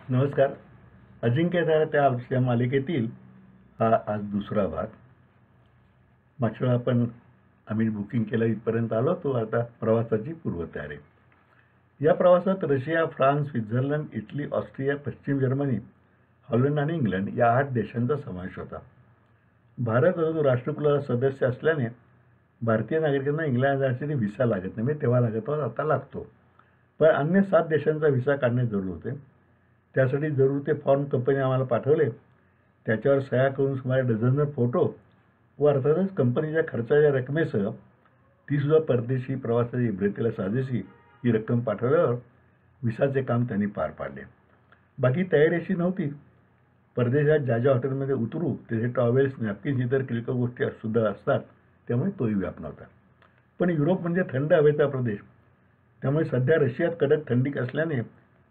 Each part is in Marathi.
नमस्कार. अजिंक्य त्या या मालिकेतील हा आज दुसरा भाग. मागच्या वेळा आम्ही बुकिंग केलं इथपर्यंत आलो तो आता प्रवासाची पूर्वतयारी. या प्रवासात Russia, France, Switzerland, Italy, Austria, पश्चिम जर्मनी, हॉलंड आणि इंग्लंड या 8 देशांचा समावेश होता. भारत अजून राष्ट्रकुलाचा सदस्य असल्याने भारतीय नागरिकांना इंग्लंड जाण्यासाठी व्हिसा लागत नाही. तेव्हा लागत होता, आता लागतो. पण अन्य 7 देशांचा व्हिसा काढणे जरूर होते. त्यासाठी जरूर ते फॉर्म कंपनी आम्हाला पाठवले. त्याच्यावर सह्या करून सुमारे डझनभर फोटो व अर्थातच कंपनीच्या खर्चाच्या रकमेसह तीसुद्धा परदेशी प्रवासाची इब्रतीला साजेशी ही रक्कम पाठवल्यावर व्हिसाचे काम त्यांनी पार पाडले. बाकी तयारी अशी नव्हती. परदेशात ज्या ज्या हॉटेलमध्ये उतरू तिथे टॉवेल्स, नॅपकिन्स, इतर किरकोळ गोष्टी सुद्धा असतात, त्यामुळे तोही व्याप नव्हता. पण युरोप म्हणजे थंड हवेचा प्रदेश. त्यामुळे सध्या रशियात कडक थंडी असल्याने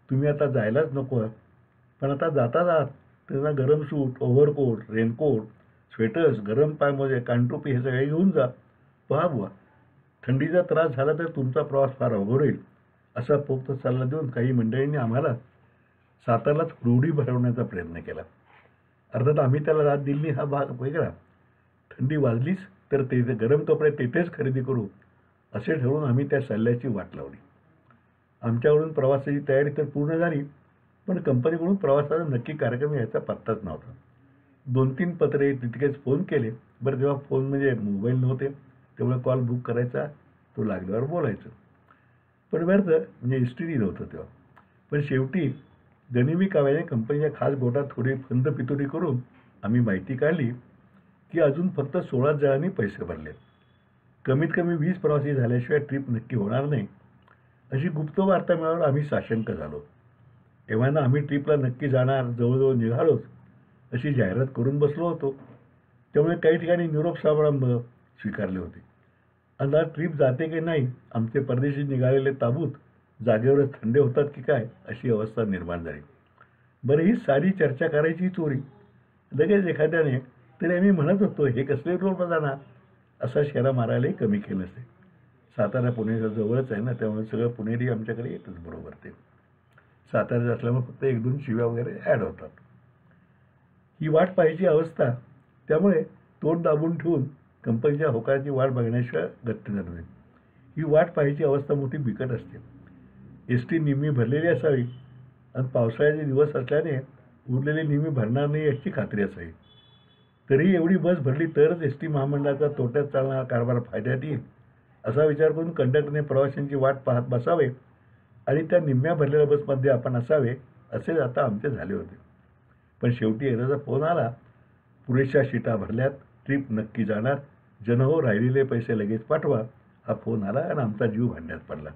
तुम्ही आता जायलाच नको आहात. पण आता जाताच आहात त्यांना गरम सूट, ओव्हरकोट, रेनकोट, स्वेटर्स, गरम पायमोजे, कानटोपी हे सगळे घेऊन जा. पहा बुवा, थंडीचा त्रास झाला तर तुमचा प्रवास फार अवघड होईल असा पोक्त सल्ला देऊन काही मंडळींनी आम्हाला सातारलाच रूढी भरवण्याचा प्रयत्न केला. अर्थात आम्ही त्याला रात दिली हा भाग वेगळा. थंडी वाजलीच तर ते गरम कपडे तेथेच खरेदी करू असे ठरवून आम्ही त्या सल्ल्याची वाट लावली. आमच्याकडून प्रवासाची तयारी तर पूर्ण झाली, पण कंपनीकडून प्रवासाचा नक्की कार्यक्रम यायचा पत्ताच नव्हता. 2-3 पत्रे, तितकेच फोन केले. बरं, तेव्हा फोन म्हणजे मोबाईल नव्हते, त्यामुळे कॉल बुक करायचा, तो लागल्यावर बोलायचं. पण व्यर्थ, म्हणजे एस टी डी नव्हतं तेव्हा. पण शेवटी गनिमी काव्याने कंपनीच्या खास गोटात थोडी फंद पितोडी करून आम्ही माहिती काढली की अजून फक्त 16 जणांनी पैसे भरले. कमीत कमी 20 प्रवासी झाल्याशिवाय ट्रिप नक्की होणार नाही अशी गुप्त वार्ता मिळाल्यावर आम्ही साशंक झालो. तेव्हा आम्ही ट्रिपला नक्की जाणार, जवळजवळ निघालोच अशी जाहिरात करून बसलो होतो. त्यामुळे काही ठिकाणी निरोप समारंभ स्वीकारले होते. आता ट्रिप जाते की नाही, आमचे परदेशी निघालेले ताबूत जागेवरच थंडे होतात की काय अशी अवस्था निर्माण झाली. बरं, ही सारी चर्चा करायची चोरी. लगेच एखाद्याने तरी आम्ही म्हणत होतो, हे कसले रोल जाणार असा शेरा मारायलाही कमी केलं नसते. सातारा पुण्याच्या जवळच आहे ना, त्यामुळे सगळं पुणेरी आमच्याकडे येतच बरोबर. ते साताऱ्यात असल्यामुळे फक्त 1-2 शिव्या वगैरे ॲड होतात. ही वाट पाहायची अवस्था, त्यामुळे तोंड दाबून ठेवून कंपनीच्या होकाराची वाट बघण्याशिवाय गत्य नाही. ही वाट पाहायची अवस्था मोठी बिकट असते. एस टी निम्मी भरलेली असावी आणि पावसाळ्याचे दिवस असल्याने उरलेली निम्मी भरणार नाही याची खात्री असावी. तरीही एवढी बस भरली तरच एस टी महामंडळाचा तोट्यात चालणारा कारभार फायद्यात येईल असा विचार करून कंडक्टरने प्रवाशांची वाट पाहत बसावे आणि त्या निम्म्या भरलेल्या बसमध्ये आपण असावे असेच आता आमचे झाले होते. पण शेवटी एकदाचा फोन आला, पुरेशा शीटा भरल्यात, ट्रिप नक्की जाणार, जनहो राहिलेले पैसे लगेच पाठवा. हा फोन आला आणि आमचा जीव भांड्यात पडला.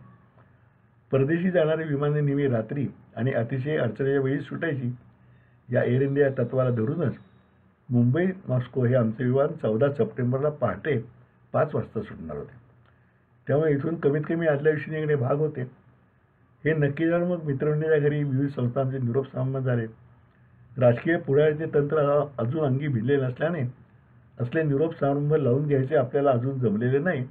परदेशी जाणारी विमाने नेहमी रात्री आणि अतिशय अडचणीच्या वेळी सुटायची. या एअर इंडिया तत्वाला धरूनच मुंबई मॉस्को हे आमचे विमान 14 सप्टेंबरला पहाटे 5 वाजता सुटणार होते. त्यामुळे इथून कमीत कमी आदल्या दिवशी निघणे भाग होते. हे नक्की जाणून मग मित्रमंडळीच्या घरी विविध संस्थांचे निरोप संवाद झाले. राजकीय पुढाऱ्याचे तंत्र अजून अंगी भिडले नसल्याने असले निरोप समारंभ लावून घ्यायचे आपल्याला अजून जमलेले नाही.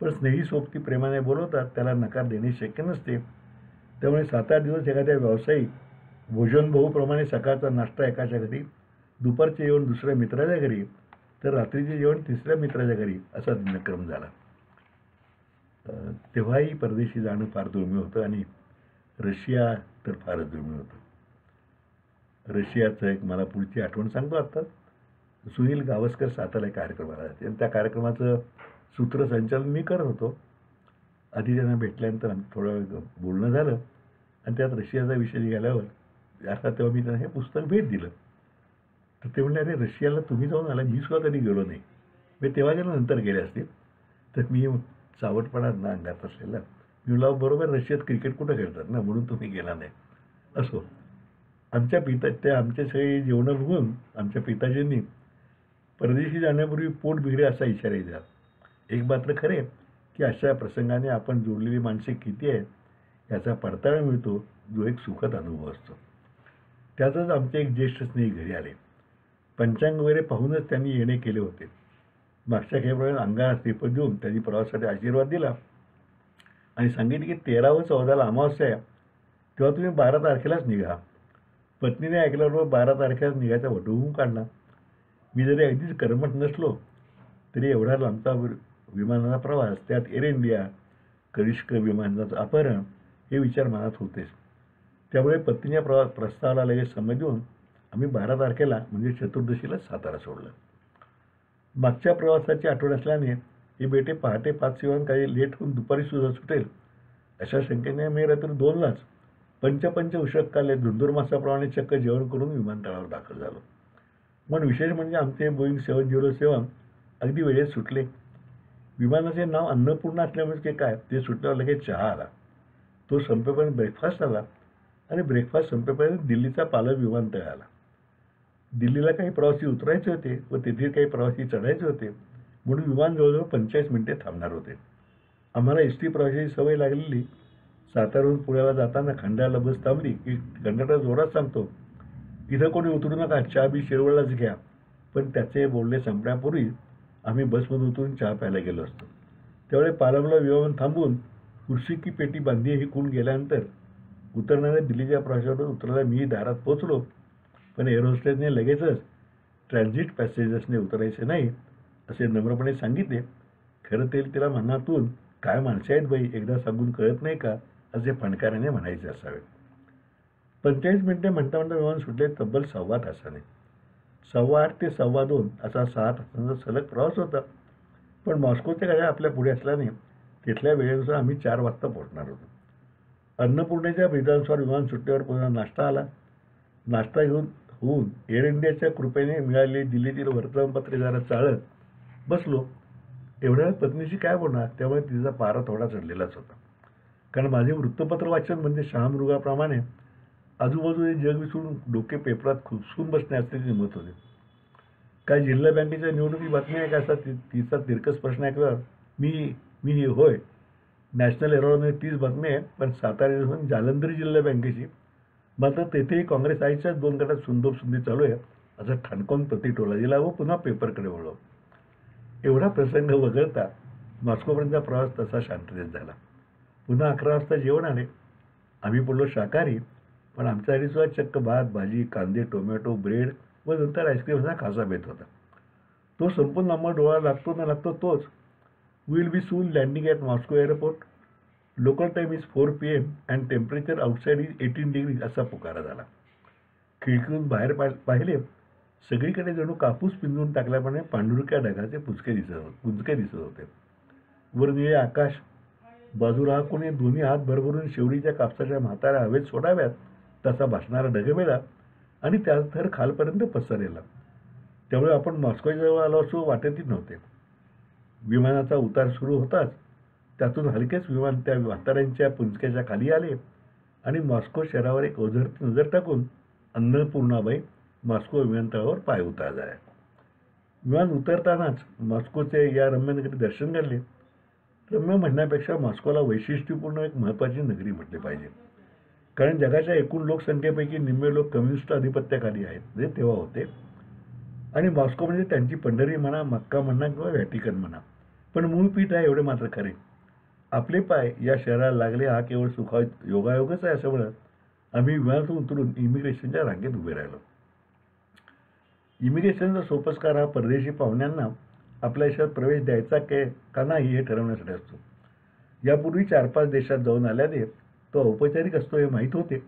पण स्नेही सोबती प्रेमाने बोलवतात, त्याला नकार देणे शक्य नसते. त्यामुळे 7-8 दिवस एखाद्या व्यावसायिक भोजन भाऊप्रमाणे सकाळचा नाश्ता एकाच्या घरी, दुपारचे जेवण दुसऱ्या मित्राच्या घरी, तर रात्रीचे जेवण तिसऱ्या मित्राच्या घरी असा दिनक्रम झाला. तेव्हाही परदेशी जाणं फार दुर्मिळ होतं आणि रशिया तर फारच दुर्मिळ होतं. रशियाचं एक मला पुढची आठवण सांगतो आत्ता. सुनील गावस्कर सातारा कार्यक्रमाला जाते आणि त्या कार्यक्रमाचं सूत्रसंचालन मी करत होतो. आधी त्यांना भेटल्यानंतर थोडा वेळ बोलणं झालं आणि त्यात रशियाचा विषय निघाल्यावर आता तेव्हा मी त्यांना हे पुस्तक भेट दिलं. तर ते म्हणले, अरे रशियाला तुम्ही जाऊन आला, मी सुद्धा कधी गेलो नाही. मी तेव्हा गेलो, नंतर गेले असतील. तर मी चावटपणा ना अंगात असलेला मी म्हणलं, बरोबर रशियात क्रिकेट कुठं खेळतात ना, म्हणून तुम्ही गेला नाही. असो, आमच्या आमचे सगळे जेवणं बघून आमच्या पिताजींनी परदेशी जाण्यापूर्वी पोट बिघडे असा इशारा दिला. एक मात्र खरे की अशा प्रसंगाने आपण जोडलेली माणसे किती आहेत याचा पडताळा मिळतो, जो एक सुखद अनुभव असतो. त्यातच आमचे एक ज्येष्ठ स्नेही घरी आले. पंचांग वगैरे पाहूनच त्यांनी येणे केले होते. मागच्या खेळप्रमाणे अंगाला श्रीफळ देऊन त्यांनी प्रवासासाठी आशीर्वाद दिला आणि सांगितले की 13 व 14ला अमावस्या आहे, तेव्हा तुम्ही 12 तारखेलाच निघा. पत्नीने ऐकल्याबरोबर 12 तारखेला निघायचा वटहुकूम काढला. मी जरी अगदीच कर्मठ नसलो तरी एवढा लांबचा विमानाचा प्रवास, त्यात एअर इंडिया, कनिष्क विमानाचं अपहरण, हे विचार मनात होतेच. त्यामुळे पत्नीच्या प्रस्तावाला लगेच संमती देऊन आम्ही 12 तारखेला म्हणजे चतुर्दशीला सातारा सोडलं. मागच्या प्रवासाची आठवण असल्याने हे बेटे पहाटे 5 येऊन काही लेट होऊन दुपारी सुद्धा सुटेल अशा शंकेने मी रात्री 2लाच पंच उशक्काले धुंदुरमासाप्रमाणे चक्क जेवण करून विमानतळावर दाखल झालो. पण विशेष म्हणजे आमचे बोईंग 707 अगदी वेळेत सुटले. विमानाचे नाव अन्नपूर्णा असल्यामुळे की काय, ते सुटल्यावर लगेच चहा आला. तो संपेपर्यंत ब्रेकफास्ट आला आणि ब्रेकफास्ट संपेपर्यंत दिल्लीचा पालक विमानतळ आला. दिल्लीला काही प्रवासी उतरायचे होते व तेथील काही प्रवासी चढायचे होते, म्हणून विमान जवळजवळ 45 मिनिटे थांबणार होते. आम्हाला एस टी प्रवासाची सवय लागलेली. साताऱ्याहून पुण्याला जाताना खंडाळ्याला बस थांबली की कंडक्टर जोरात सांगतो, इथं कोणी उतरू नका, चहा बी शिरवळलाच घ्या. पण त्याचे बोलणे संपण्यापूर्वी आम्ही बसमधून उतरून चहा प्यायला गेलो असतो. त्यावेळी पालमला विमान थांबून कुर्सी की पेटी बांधी ही कून गेल्यानंतर उतरणाऱ्या दिल्लीच्या प्रवाशावर उतरायला मी दारात पोचलो. पण एअर होस्टेसने लगेचच ट्रान्झिट पॅसेंजर्सने उतरायचे नाही असे नम्रपणे सांगितले. खरं ते तिला मनातून, काय माणसे आहेत बाई, एकदा सांगून कळत नाही का, असे फणकाराने म्हणायचे असावे. 45 मिनिटे म्हणता विमान सुटले तब्बल 1.25 तासाने. 8:15 ते 2:15 असा 6 तासांचा सलग प्रवास होता. पण मॉस्कोच्या गाड्या आपल्या पुढे असल्याने तिथल्या वेळेनुसार आम्ही 4 वाजता पोहोचणार होतो. अन्नपूर्णेच्या बेतानुसार विमान सुटल्यावर पुन्हा नाश्ता आला. नाश्ता होऊन एअर इंडियाच्या कृपेने मिळालेली दिल्लीतील वर्तमानपत्रे जरा चाळत बसलो. एवढ्या पत्नीशी काय बोलणार, त्यामुळे तिचा पारा थोडा चढलेलाच होता. कारण माझे वृत्तपत्र वाचन म्हणजे शहामृगाप्रमाणे आजूबाजूचे जग विसरून डोके पेपरात खुपसून बसणे असल्याचे मत होते. काय जिल्हा बँकेच्या निवडणुकी बातमी आहे का, असा तिचा तिरकस प्रश्न ऐकल्यावर मी होय, नॅशनल हेराल्डमध्ये 30 बातमी आहे, पण साताऱ्यापासून जालंधर जिल्हा बँकेची, मात्र तेथेही काँग्रेस आईच्याच 2 गटात सुंदोबसुंदी चालू आहे असं ठाणकावून प्रतिटोला दिला व पुन्हा पेपरकडे वळलो. एवढा प्रसंग वगळता मॉस्कोपर्यंतचा प्रवास तसा शांततेत झाला. पुन्हा 11 वाजता जेवण आले. आम्ही पडलो शाकाहारी, पण आमच्यासाठी सुद्धा चक्क भात, भाजी, कांदे, टोमॅटो, ब्रेड व नंतर आईस्क्रीमचा खासा बेत होता. तो संपूर्ण आम्हाला डोळा लागतो न लागतो तोच, will be soon landing at Moscow airport, local time is 4 PM and temperature outside is 18 degrees असा पुकारा झाला. खिडकीतून बाहेर पाहिले, सगळीकडे जणू कापूस पिंजून टाकल्याप्रमाणे पांढुरक्या ढगाचे पुंजके दिसत होते. वर निळे आकाश, बाजूला हा कोणी दोन्ही हात भरभरून शेवडीच्या कापसाच्या म्हाताऱ्या हवेत सोडाव्यात तसा भासणारा ढगमेला आणि त्या थर खालपर्यंत पसरलेला. त्यामुळे आपण मॉस्कोच्या जवळ आलो असं वाटतही नव्हते. विमानाचा उतार सुरू होताच त्यातून हलकेच विमान त्या म्हाताऱ्यांच्या पुंजक्याच्या खाली आले आणि मॉस्को शहरावर एक ओझरती नजर टाकून अन्नपूर्णाबाई मॉस्को विमानतळावर पाय उतारत आहे. विमान उतरतानाच मॉस्कोचे या रम्यनगरी दर्शन घडले. रम्य म्हणण्यापेक्षा मॉस्कोला वैशिष्ट्यपूर्ण एक महत्त्वाची नगरी म्हटले पाहिजे. कारण जगाच्या एकूण लोकसंख्येपैकी निम्मे लोक कम्युनिस्ट आधिपत्याखाली आहेत, जे तेव्हा होते. आणि मॉस्को म्हणजे त्यांची पंढरी म्हणा, मक्का म्हणा किंवा व्हॅटिकन म्हणा, पण मूळ पीठ आहे एवढे मात्र खरे. आपले पाय या शहराला लागले हा केवळ योगायोगच आहे असं म्हणत आम्ही विमानातून उतरून इमिग्रेशनच्या रांगेत उभे राहिलो. इमिग्रेशनचा सोपस्कार हा परदेशी पाहुण्यांना आपल्या देशात प्रवेश द्यायचा का नाही हे ठरवण्यासाठी असतो. यापूर्वी 4-5 देशात जाऊन आल्याने तो औपचारिक असतो हे माहीत होते.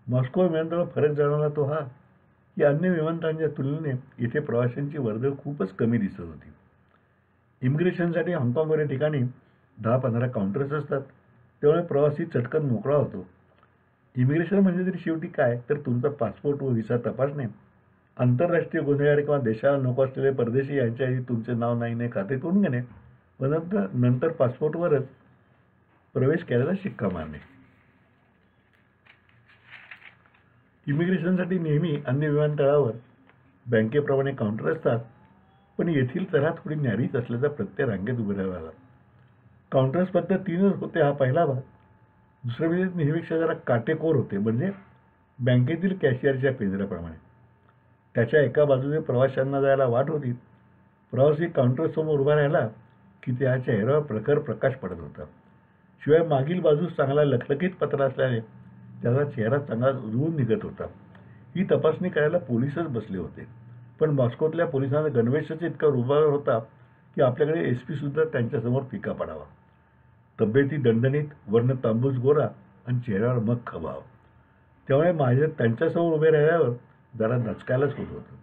मॉस्को विमानतळावर फरक जाणवला तो हा की अन्य विमानतळांच्या तुलनेने इथे प्रवाशांची वर्दळ खूपच कमी दिसत होती. इमिग्रेशनसाठी हाँगकाँग या ठिकाणी 10-15 काउंटर्स असतात, त्यामुळे प्रवासी चटकन मोकळा होतो. इमिग्रेशन म्हणजे तरी शेवटी काय, तर तुमचा पासपोर्ट व व्हिसा तपासणे, आंतरराष्ट्रीय गुन्हेगार किंवा देशाला नको असलेले परदेशी यांच्याही तुमचे नाव नाही खाते करून घेणे व नंतर पासपोर्टवरच प्रवेश केल्याला शिक्का मारणे. इमिग्रेशनसाठी नेहमी अन्य विमानतळावर बँकेप्रमाणे काउंटर असतात, पण येथील तऱ्हा थोडी न्यारीच असल्याचा प्रत्यय रांगेत उभे राहावा लागला. काउंटर्स फक्त 3च होते हा पहिला भाग. दुसरे म्हणजे नेहमीपेक्षा जरा काटेकोर होते, म्हणजे बँकेतील कॅशियरच्या पिंजऱ्याप्रमाणे. त्याच्या एका बाजूने प्रवाशांना जायला वाट होती. प्रवासी काउंटरसमोर उभा राहिला की त्या चेहऱ्यावर प्रखर प्रकाश पडत होता. शिवाय मागील बाजूस चांगला लखलखीत पत्रा असल्याने त्याचा चेहरा चांगला उजळून निघत होता. ही तपासणी करायला पोलीसच बसले होते, पण मॉस्कोतल्या पोलिसांचा गणवेशच इतका रुबाब होता की आपल्याकडे SP सुद्धा त्यांच्यासमोर फिका पडावा. तब्येती दणदणीत, वर्ण तांबूस गोरा आणि चेहऱ्यावर मख्ख भाव. त्यामुळे त्यांच्यासमोर उभे राहिल्यावर जरा दचकायलाच होत होतं.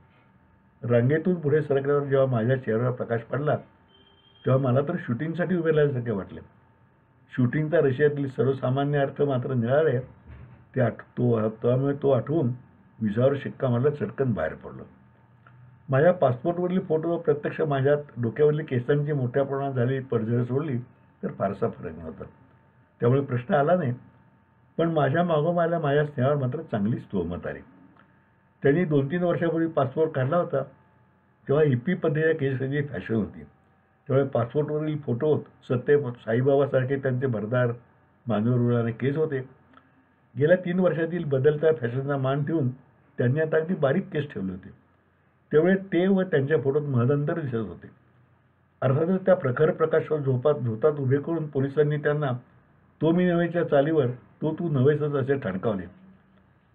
रांगेतून पुढे सरकल्यावर जेव्हा माझ्या चेहऱ्यावर प्रकाश पडला तेव्हा मला तर शूटिंगसाठी उभे राहिल्यासारखे वाटले. शूटिंगचा रशियातील सर्वसामान्य अर्थ मात्र निळाले. त्यामुळे तो आठवून विजावर शिक्का मारला, चटकन बाहेर पडलो. माझ्या पासपोर्टवरील फोटो प्रत्यक्ष माझ्या डोक्यावरील केसांची मोठ्या प्रमाणात झालेली पडझड सोडली तर फारसा फरक नव्हता. त्यामुळे प्रश्न आला नाही. पण माझ्या मागोमागल्या माझ्या स्नेहावर मात्र चांगलीच तोहमत आली. त्यांनी 2-3 वर्षापूर्वी पासपोर्ट काढला होता तेव्हा हिप्पी पद्धतीच्या केसांची फॅशन होती. त्यामुळे पासपोर्टवरील फोटोत सत्य साईबाबासारखे त्यांचे भरदार मानेवर उडणारे केस होते. गेल्या 3 वर्षातील बदलत्या फॅशनचा मान ठेवून त्यांनी आता अगदी बारीक केस ठेवले होते. त्यामुळे ते व त्यांच्या फोटोत महदंतर दिसत होते. अर्थातच त्या प्रखर प्रकाशावर झोतात उभे करून पोलिसांनी त्यांना तो मी नव्हेच्या चालीवर तू नव्हेसच असे ठणकावले.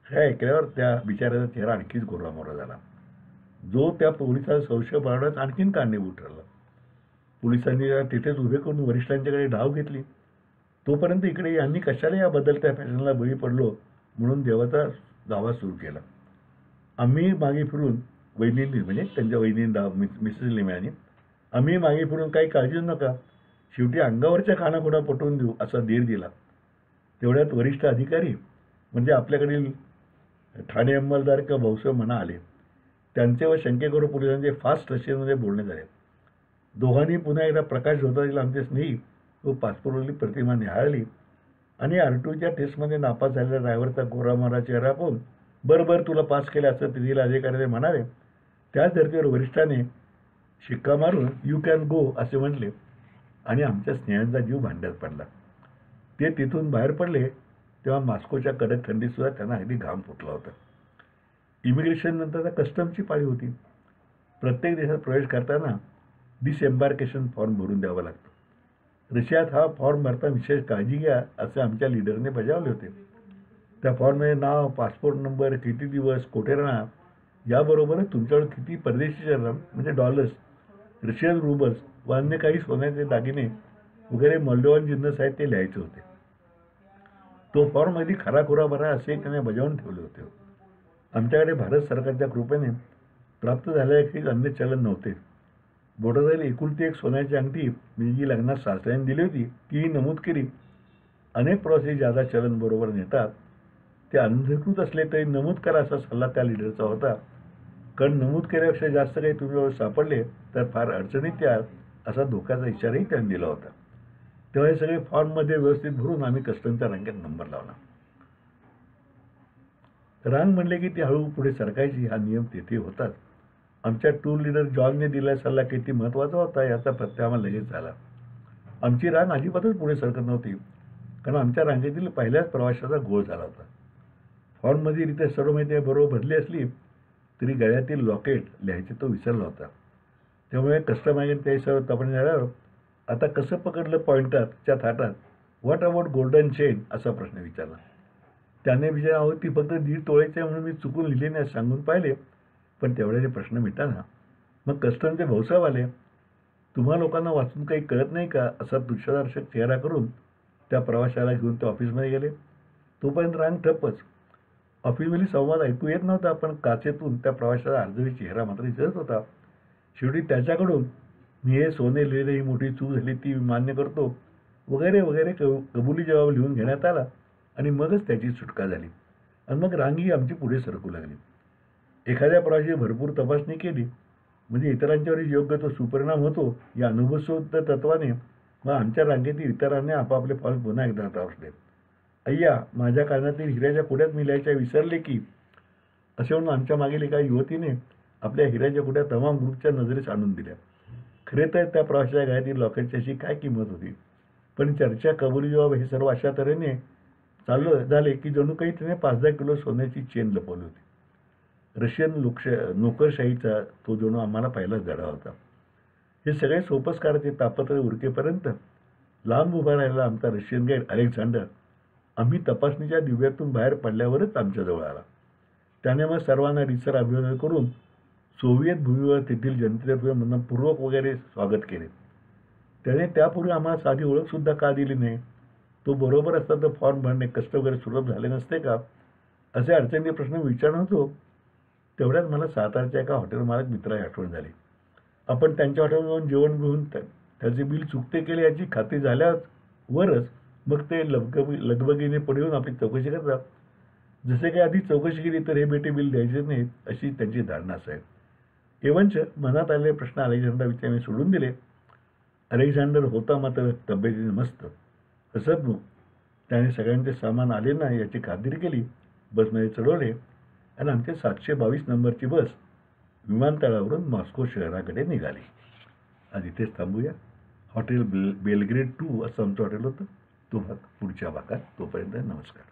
हे ऐकल्यावर त्या बिचाऱ्याचा चेहरा आणखीच गोरामोरा झाला, जो त्या पोलिसाचा संशय बाळगण्यास आणखीन कारणीभूत ठरला. पोलिसांनी तिथेच उभे करून वरिष्ठांच्याकडे धाव घेतली. तोपर्यंत इकडे यांनी कशाला या बदलत्या फॅशनला बळी पडलो म्हणून देवाचा दावा सुरू केला. आम्ही मागे फिरून वहिनींनी, म्हणजे त्यांच्या वहिनी मिसेस लिमॅनी, आम्ही मागे फिरून काही काळजी नका, शेवटी अंगावरच्या खानाखुणा पटवून देऊ असा धीर दिला. तेवढ्यात वरिष्ठ अधिकारी म्हणजे आपल्याकडील ठाणे अंमलदार किंवा भाऊसाहेब म्हणा आले. त्यांचे व शंकेकरू पोलिसांचे फास्ट रशियनमध्ये बोलणे झाले. दोघांनी पुन्हा एकदा प्रकाश झोतातील आमचे स्नेही व पासपोर्टवरील प्रतिमा निहाळली आणि R2च्या टेस्टमध्ये नापास झालेल्या ड्रायव्हरचा गोरामारा चेहरा पाहून बरं तुला पास केले असं तिथील अधिकारी म्हणाले. त्याच धर्तीवर वरिष्ठाने शिक्का मारून यू कॅन गो असे म्हटले आणि आमच्या स्नेहांचा जीव भांड्यात पडला. ते तिथून बाहेर पडले तेव्हा मॉस्कोच्या कडक थंडीतसुद्धा त्यांना अगदी घाम फुटला होता. इमिग्रेशन नंतर कस्टमची पाळी होती. प्रत्येक देशात प्रवेश करताना डिसएम्बार्केशन फॉर्म भरून द्यावा लागतो. रशियात हा फॉर्म भरताना विशेष काळजी घ्या असे आमच्या लीडरने बजावले होते. त्या फॉर्ममध्ये नाव, पासपोर्ट नंबर, किती दिवस कोठे राहणार याबरोबरच तुमच्याकडे किती परदेशी चलन म्हणजे डॉलर्स, रशियन रुबल्स व अन्य काही सोन्याचे दागिने वगैरे मौल्यवान जिन्नस आहेत ते लिहायचे होते. तो फॉर्म अगदी खराखुरा भरा असे त्याने बजावून ठेवले होते. आमच्याकडे भारत सरकारच्या कृपेने प्राप्त झालेले अन्य चलन नव्हते. बोटातील एकुलती एक सोन्याची अंगठी मी जी लग्नात सासऱ्याने दिली होती तीही नमूद केली. अनेक प्रवासी ज्यादा चलन बरोबर नेतात ते अनधिकृत असले तरी नमूद करा असा सल्ला त्या लीडरचा होता. कारण नमूद केल्यापेक्षा जास्त काही तुमच्यावर सापडले तर फार अडचणीत याल असा धोक्याचा इशाराही त्यांनी दिला होता. तेव्हा हे सगळे फॉर्ममध्ये व्यवस्थित भरून आम्ही कस्टमच्या रांगेत नंबर लावला. रांग म्हणले की ती हळू पुढे सरकायची हा नियम तेथे होताच. आमच्या टूर लीडर जॉनने दिलेला सल्ला किती महत्त्वाचा होता याचा प्रत्यय आम्हाला लगेच झाला. आमची रांग अजिबातच पुढे सरकत नव्हती कारण आमच्या रांगेतील पहिल्याच प्रवाशाचा घोळ झाला होता. फॉर्ममध्ये इथे सर्व माहिती बरोबर भरली असली तरी गळ्यातील लॉकेट लिहायचे तो विसरला होता. त्यामुळे कस्टमायने ते सर्व तपासणी झाल्यावर आता कसं पकडलं पॉइंटरच्या थाटात व्हॉट अबाउट गोल्डन चेन असा प्रश्न विचारला. त्याने विचार आहोत ती फक्त 1.5 तोळ्याची म्हणून मी चुकून लिहिली नाही सांगून पाहिले. पण तेवढ्याचे प्रश्न मिटाना. मग कस्टमचे भाऊसाहेब आले. तुम्हा लोकांना वाचून काही कळत नाही का असा तुच्छदर्शक चेहरा करून त्या प्रवाशाला घेऊन ते ऑफिसमध्ये गेले. तोपर्यंत रांग ठप्पच. ऑफिसमधील संवाद ऐकू येत नव्हता पण काचेतून त्या प्रवाशाचा अर्धवी चेहरा मात्र दिसत होता. शेवटी त्याच्याकडून मी हे सोने लिहिलेली ही मोठी चूक झाली ती मान्य करतो वगैरे वगैरे कबुली जबाब लिहून घेण्यात आला आणि मगच त्याची सुटका झाली. आणि मग रांगी आमची पुढे सरकू लागली. एखाद्या प्रवाशाची भरपूर तपासणी केली म्हणजे इतरांच्यावर योग्य तो सुपरिणाम होतो या अनुभवशुद्ध तत्वाने मग आमच्या रांगेतील इतरांनी आपापले फॉर्म पुन्हा एकदा तपासले. अय्या माझ्या कानातील हिऱ्याच्या कुड्यात मी लिहायच्या विसरले की असे म्हणून आमच्या मागील एका युवतीने आपल्या हिऱ्याच्या कुड्या तमाम ग्रुपच्या नजरेस आणून दिल्या. खरे तर त्या प्रवाशाच्या गळ्यातील लॉकेटची अशी काय किंमत होती पण चर्चा कबुली जबाब हे सर्व अशा तऱ्हेने चालू झाले की जणू काही त्याने 5-10 किलो सोन्याची चेन लपवली होती. रशियन नोकरशाहीचा तो जणू आम्हाला पहिलाच धडा होता. हे सगळे सोपस्काराचे तापत्र उरकेपर्यंत लांब उभा राहिलेला आमचा रशियन गाईड अलेक्झांडर आम्ही तपासणीच्या दिव्यातून बाहेर पडल्यावरच आमच्याजवळ आला. त्याने मग सर्वांना रीतसर अभिवादन करून सोव्हिएत भूमीवर तेथील जनतेचे मनपूर्वक वगैरे स्वागत केले. त्याने त्यापूर्वी आम्हाला साधी ओळखसुद्धा का दिली नाही? तो बरोबर असता तर फॉर्म भरणे कष्ट वगैरे सुलभ झाले नसते का? असे अडचणीचे प्रश्न विचारत होतो. तेवढ्यात मला सातारच्या एका हॉटेल मालक मित्राची आठवण झाली. आपण त्यांच्या हॉटेलवर जाऊन जेवण घेऊन त्याचे बिल चुकते केले याची खात्री झाल्यावरच मग ते लगबगीने पुढे येऊन आपली चौकशी करतात. जसे काही आधी चौकशी केली तर हे बेटे बिल द्यायचे नाहीत अशी त्यांची धारणा असावी. एवंच मनात आलेले प्रश्न अलेक्झांडर विचार सोडून दिले. अलेक्झांडर होता मात्र तब्येतीने मस्त. हसतमुख. त्याने सगळ्यांचे सामान आले ना याची खात्री केली. बसमध्ये चढवले आणि आमची 722 नंबरची बस विमानतळावरून मॉस्को शहराकडे निघाली. आज इथेच थांबूया. हॉटेल बेलग्रेड 2 असं आमचं हॉटेल होतं. तो भाग पुढच्या भागात. तोपर्यंत नमस्कार.